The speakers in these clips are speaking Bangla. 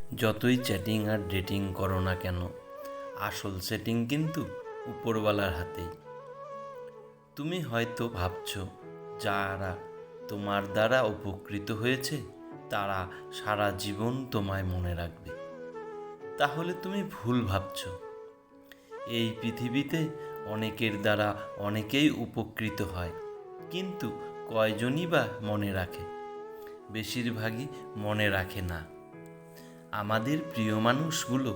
যতই চ্যাটিং আর ডেটিং করো না কেন, আসল সেটিং কিন্তু উপরওয়ালার হাতেই। তুমি হয়তো ভাবছো যারা তোমার দ্বারা উপকৃত হয়েছে তারা সারা জীবন তোমায় মনে রাখবে। তাহলে তুমি ভুল ভাবছো। এই পৃথিবীতে অনেকের দ্বারা অনেকেই উপকৃত হয়, কিন্তু কয়জনই বা মনে রাখে? বেশিরভাগই মনে রাখে না। আমাদের প্রিয় মানুষগুলো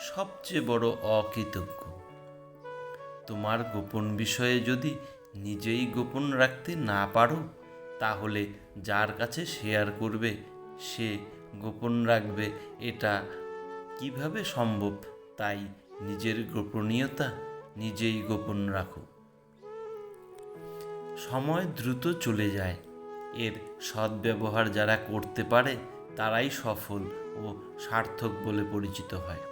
সবচেয়ে বড় অকৃতজ্ঞ। তোমার গোপন বিষয়ে যদি নিজেই গোপন রাখতে না পারো, তাহলে যার কাছে শেয়ার করবে সে গোপন রাখবে এটা কিভাবে সম্ভব? তাই নিজের গোপনীয়তা নিজেই গোপন রাখো। সময় দ্রুত চলে যায়, এর সদ্ব্যবহার যারা করতে পারে তারাই সফল ও সার্থক বলে পরিচিত হয়।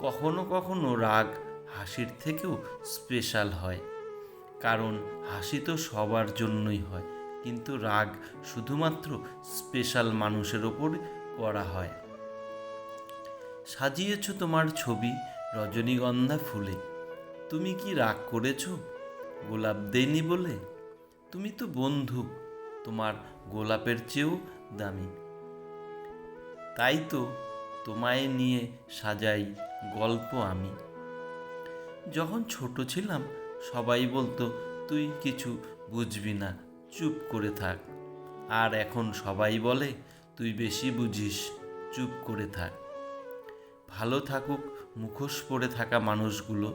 কখনো কখনো রাগ হাসির থেকেও স্পেশাল হয়, কারণ হাসি তো সবার জন্যই হয়, কিন্তু রাগ শুধুমাত্র স্পেশাল মানুষের ওপর করা হয়। সাজিয়েছ তোমার ছবি রজনীগন্ধা ফুলে, তুমি কি রাগ করেছ গোলাপ দেয়নি বলে? তুমি তো বন্ধু, তোমার গোলাপের চেয়েও দামি। তাই তো তোমায় নিয়ে সাজাই গল্প আমি। যখন ছোট ছিলাম সবাই বলতো তুই কিছু বুঝবি না, চুপ করে থাক। আর এখন সবাই বলে তুই বেশি বুঝিস, চুপ করে থাক। ভালো থাকুক মুখোশ পরে থাকা মানুষগুলো,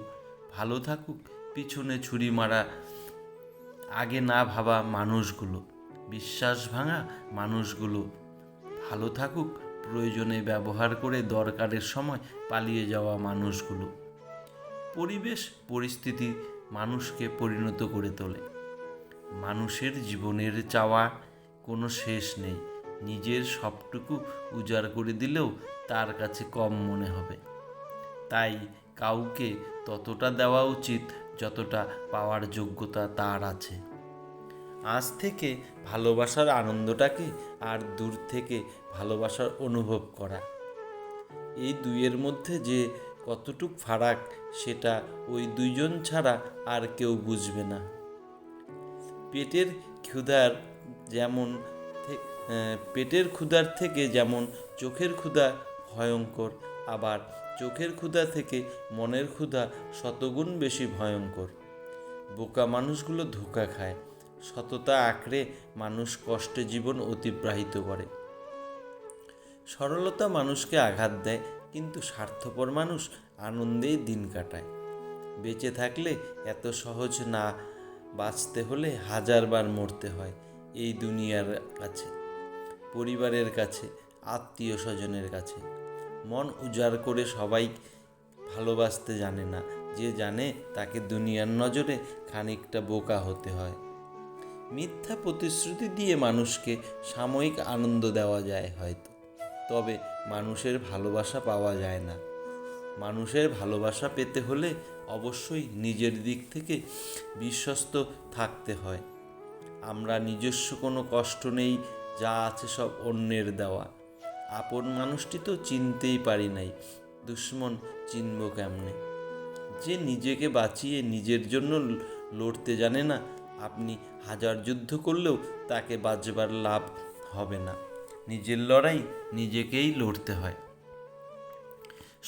ভালো থাকুক পিছনে ছুরি মারা আগে না ভাবা মানুষগুলো, বিশ্বাস ভাঙা মানুষগুলো, ভালো থাকুক প্রয়োজনে ব্যবহার করে দরকারের সময় পালিয়ে যাওয়া মানুষগুলো। পরিবেশ পরিস্থিতি মানুষকে পরিণত করে তোলে। মানুষের জীবনের চাওয়া কোনো শেষ নেই। নিজের সবটুকু উজাড় করে দিলেও তার কাছে কম মনে হবে। তাই কাউকে ততটা দেওয়া উচিত যতটা পাওয়ার যোগ্যতা তার আছে। আজ থেকে ভালোবাসার আনন্দটাকে আর দূর থেকে ভালোবাসার অনুভব করা, এই দুইয়ের মধ্যে যে কতটুক ফারাক সেটা ওই দুইজন ছাড়া আর কেউ বুঝবে না। পেটের ক্ষুধার যেমন পেটের ক্ষুধার থেকে যেমন চোখের ক্ষুধা ভয়ঙ্কর, আবার চোখের ক্ষুধা থেকে মনের ক্ষুধা শতগুণ বেশি ভয়ঙ্কর। বোকা মানুষগুলো ধোঁকা খায়, সততা আঁকড়ে মানুষ কষ্টে জীবন অতিবাহিত করে। সরলতা মানুষকে আঘাত দেয়, কিন্তু স্বার্থপর মানুষ আনন্দেই দিন কাটায়। বেঁচে থাকলে এত সহজ না, বাঁচতে হলে হাজারবার মরতে হয়। এই দুনিয়ার কাছে, পরিবারের কাছে, আত্মীয় স্বজনের কাছে। মন উজাড় করে সবাই ভালোবাসতে জানে না, যে জানে তাকে দুনিয়ার নজরে খানিকটা বোকা হতে হয়। মিথ্যা প্রতিশ্রুতি দিয়ে মানুষকে সাময়িক আনন্দ দেওয়া যায় হয়তো, তবে মানুষের ভালোবাসা পাওয়া যায় না। মানুষের ভালোবাসা পেতে হলে অবশ্যই নিজের দিক থেকে বিশ্বস্ত থাকতে হয়। আমরা নিজস্ব কোনো কষ্ট নেই, যা আছে সব অন্যের দেওয়া। আপন মানুষটি তো চিনতেই পারি নাই, দুশ্মন চিনব কেমনে? যে নিজেকে বাঁচিয়ে নিজের জন্য লড়তে জানে না, আপনি হাজার যুদ্ধ করলেও তাকে বাঁচবার লাভ হবে না। নিজের লড়াই নিজেকেই লড়তে হয়।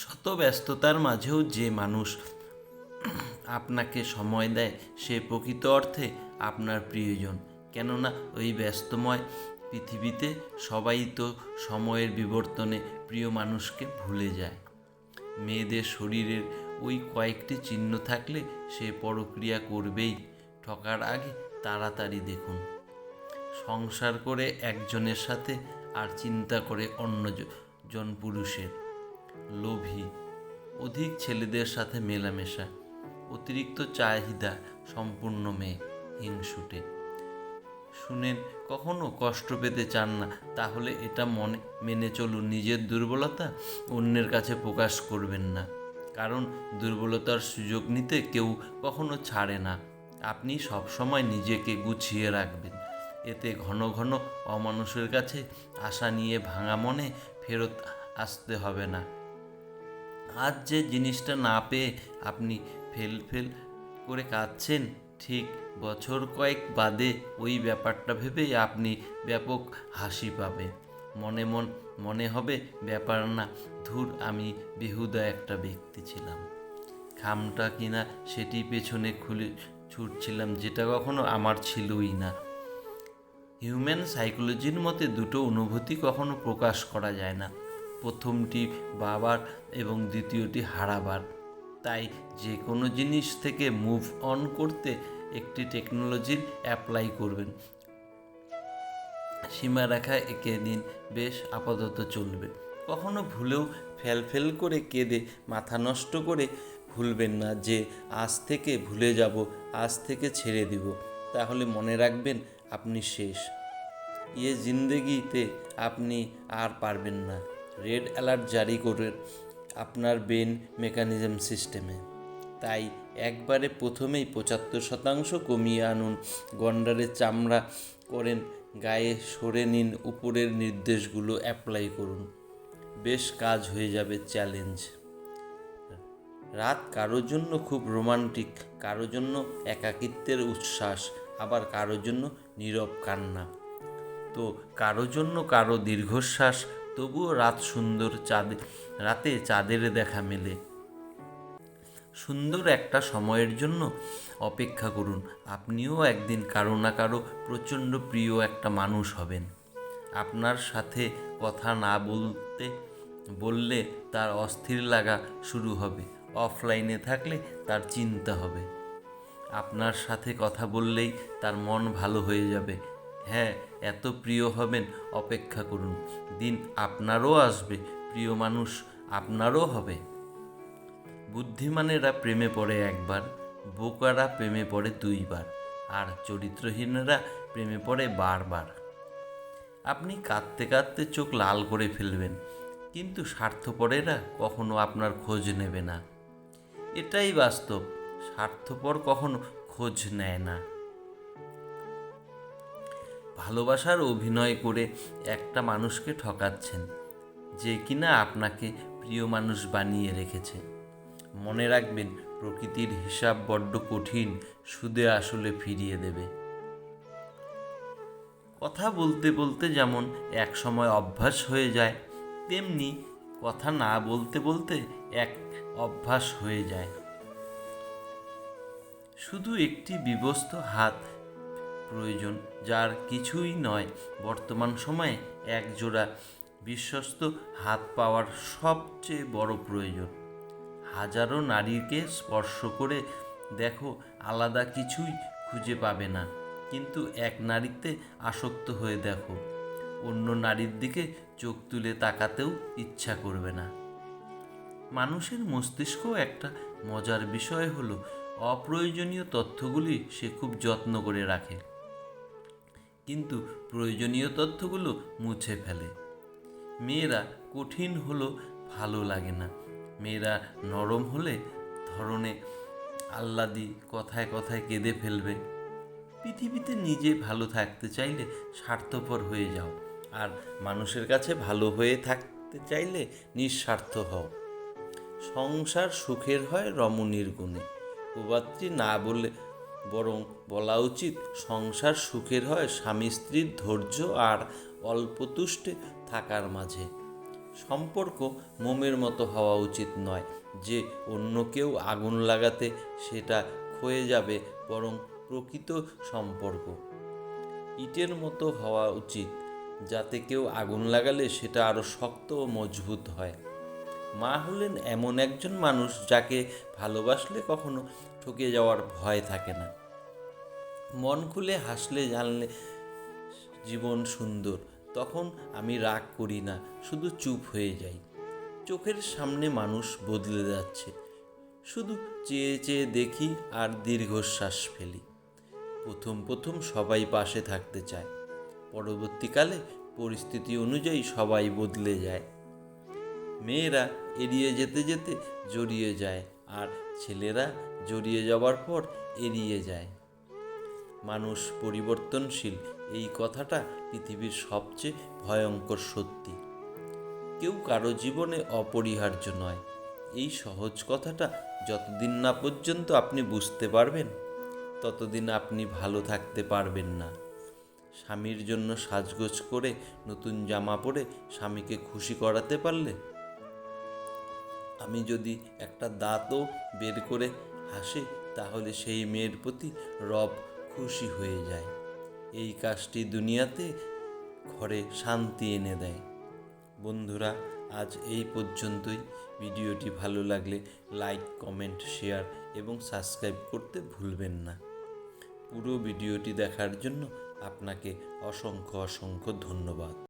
শত ব্যস্ততার মাঝেও যে মানুষ আপনাকে সময় দেয় সে প্রকৃত অর্থে আপনার প্রিয়জন। কেননা ওই ব্যস্তময় পৃথিবীতে সবাই তো সময়ের বিবর্তনে প্রিয় মানুষকে ভুলে যায়। মেয়েদের শরীরের ওই কয়েকটি চিহ্ন থাকলে সে পরক্রিয়া করবেই। ঠকার আগে তাড়াতাড়ি দেখুন। সংসার করে একজনের সাথে আর চিন্তা করে অন্যজন পুরুষের। লোভী, অধিক ছেলেদের সাথে মেলামেশা, অতিরিক্ত চাহিদা সম্পূর্ণ মেয়ে, হিংসুটে। শুনেন, কখনো কষ্ট পেতে চান না, তাহলে এটা মেনে চলুন, নিজের দুর্বলতা অন্যের কাছে প্রকাশ করবেন না। কারণ দুর্বলতার সুযোগ নিতে কেউ কখনো ছাড়ে না। আপনি সবসময় নিজেকে গুছিয়ে রাখবেন, এতে ঘন ঘন অমানুষের কাছে আশা নিয়ে ভাঙা মনে ফেরত আসতে হবে না। আজ যে জিনিসটা না পেয়ে আপনি ফেল করে কাঁদছেন, ঠিক বছর কয়েক বাদে ওই ব্যাপারটা ভেবেই আপনি ব্যাপক হাসি পাবে। মনে হবে ব্যাপার না, ধুর আমি বেহুদা একটা ব্যক্তি ছিলাম, খামটা কিনা সেটি পেছনে খুলে ছুটছিলাম, যেটা কখনো আমার ছিলই না। হিউম্যান সাইকোলজির মতে দুটো অনুভূতি কখনো প্রকাশ করা যায় না, প্রথমটি বাবার এবং দ্বিতীয়টি হারাবার। তাই যে কোনো জিনিস থেকে মুভ অন করতে একটি টেকনোলজির অ্যাপ্লাই করবেন, সীমারেখা এঁকে দিন, বেশ আপাতত চলবে। কখনো ভুলেও ফেল করে কেঁদে মাথা নষ্ট করে ভুলবেন না যে আজ থেকে ভুলে যাব, আজ থেকে ছেড়ে দিব। তাহলে মনে রাখবেন আপনি শেষ, জিন্দেগিতে আপনি আর পারবেন না। রেড অ্যালার্ট জারি করেন আপনার ব্রেন মেকানিজম সিস্টেমে। তাই একবারে প্রথমেই 75% কমিয়ে আনুন, গন্ডারের চামড়া করেন, গায়ে সরে নিন, উপরের নির্দেশগুলো অ্যাপ্লাই করুন, বেশ কাজ হয়ে যাবে। চ্যালেঞ্জ: রাত কারোর জন্য খুব রোমান্টিক, কারোর জন্য একাকিত্বের উচ্ছ্বাস, আবার কারোর জন্য নীরব কান্না, তো কারো জন্য কারো দীর্ঘশ্বাস। তবুও রাত সুন্দর, রাতে চাঁদের দেখা মেলে। সুন্দর একটা সময়ের জন্য অপেক্ষা করুন, আপনিও একদিন কারো না কারো প্রচণ্ড প্রিয় একটা মানুষ হবেন। আপনার সাথে কথা না বললে তার অস্থির লাগা শুরু হবে, অফলাইনে থাকলে তার চিন্তা হবে। আপনার সাথে কথা বললেই তার মন ভালো হয়ে যাবে। হ্যাঁ, এত প্রিয় হবেন, অপেক্ষা করুন, দিন আপনারও আসবে, প্রিয় মানুষ আপনারও হবে। বুদ্ধিমানেরা প্রেমে পড়ে একবার, বোকারা প্রেমে পড়ে 2 বার, আর চরিত্রহীনেরা প্রেমে পড়ে বারবার। আপনি কাঁদতে কাঁদতে চোখ লাল করে ফেলবেন, কিন্তু স্বার্থপরেরা কখনো আপনার খোঁজ নেবে না। এটাই বাস্তব, স্বার্থপর কখনো খোঁজ নেয় না। ভালোবাসার অভিনয় করে একটা মানুষকে ঠকাচ্ছেন, যে কিনা আপনাকে প্রিয় মানুষ বানিয়ে রেখেছে। মনে রাখবেন, প্রকৃতির হিসাব বড্ড কঠিন, সুদে আসলে ফিরিয়ে দেবে। কথা বলতে বলতে যেমন এক সময় অভ্যাস হয়ে যায়, তেমনি কথা না বলতে বলতে এক অভ্যাস হয়ে যায়। শুধু একটি বিবস্ত হাত প্রয়োজন, যার কিছুই নয়। বর্তমান সময়ে একজোড়া বিশ্বস্ত হাত পাওয়ার সবচেয়ে বড় প্রয়োজন। হাজারো নারীকে স্পর্শ করে দেখো, আলাদা কিছুই খুঁজে পাবে না, কিন্তু এক নারীতে আসক্ত হয়ে দেখো, অন্য নারীর দিকে চোখ তুলে তাকাতেও ইচ্ছা করবে না। মানুষের মস্তিষ্ক একটা মজার বিষয় হলো, অপ্রয়োজনীয় তথ্যগুলি সে খুব যত্ন করে রাখে, কিন্তু প্রয়োজনীয় তথ্যগুলো মুছে ফেলে। মেয়েরা কঠিন হলো ভালো লাগে না, মেয়েরা নরম হলে ধরনে আহ্লাদি, কথায় কথায় কেঁদে ফেলবে। পৃথিবীতে নিজে ভালো থাকতে চাইলে স্বার্থপর হয়ে যাও, আর মানুষের কাছে ভালো হয়ে থাকতে চাইলে নিঃস্বার্থ হও। সংসার সুখের হয় রমণীর গুণে, প্রবাদটি না বলে বরং বলা উচিত, সংসার সুখের হয় স্বামী স্ত্রীর ধৈর্য আর অল্পতুষ্টে থাকার মাঝে। সম্পর্ক মোমের মতো হওয়া উচিত নয় যে অন্য কেউ আগুন লাগাতে সেটা ক্ষয়ে যাবে, বরং প্রকৃত সম্পর্ক ইটের মতো হওয়া উচিত, যাতে কেউ আগুন লাগালে সেটা আরও শক্ত ও মজবুত হয়। মা হলেন এমন একজন মানুষ যাকে ভালোবাসলে কখনো ঠকে যাওয়ার ভয় থাকে না। মন খুলে হাসলে জানলে জীবন সুন্দর, তখন আমি রাগ করি না, শুধু চুপ হয়ে যাই। চোখের সামনে মানুষ বদলে যাচ্ছে, শুধু চেয়ে চেয়ে দেখি আর দীর্ঘশ্বাস ফেলি। প্রথম সবাই পাশে থাকতে চায়, পরবর্তীকালে পরিস্থিতি অনুযায়ী সবাই বদলে যায়। মেয়েরা এড়িয়ে যেতে যেতে জড়িয়ে যায়, আর ছেলেরা জড়িয়ে যাওয়ার পর এড়িয়ে যায়। মানুষ পরিবর্তনশীল, এই কথাটা পৃথিবীর সবচেয়ে ভয়ঙ্কর সত্যি। কেউ কারো জীবনে অপরিহার্য নয়। এই সহজ কথাটা যতদিন না পর্যন্ত আপনি বুঝতে পারবেন, ততদিন আপনি ভালো থাকতে পারবেন না। স্বামীর জন্য সাজগোজ করে নতুন জামা পরে স্বামীকে খুশি করাতে পারলে, আমি যদি একটা দাঁতও বের করে হাসি, তাহলে সেই মেয়ের প্রতি রব খুশি হয়ে যায়। এই কাজটি দুনিয়াতে ঘরে শান্তি এনে দেয়। বন্ধুরা, আজ এই পর্যন্তই। ভিডিওটি ভালো লাগলে লাইক, কমেন্ট, শেয়ার এবং সাবস্ক্রাইব করতে ভুলবেন না। পুরো ভিডিওটি দেখার জন্য আপনাকে অসংখ্য অসংখ্য ধন্যবাদ।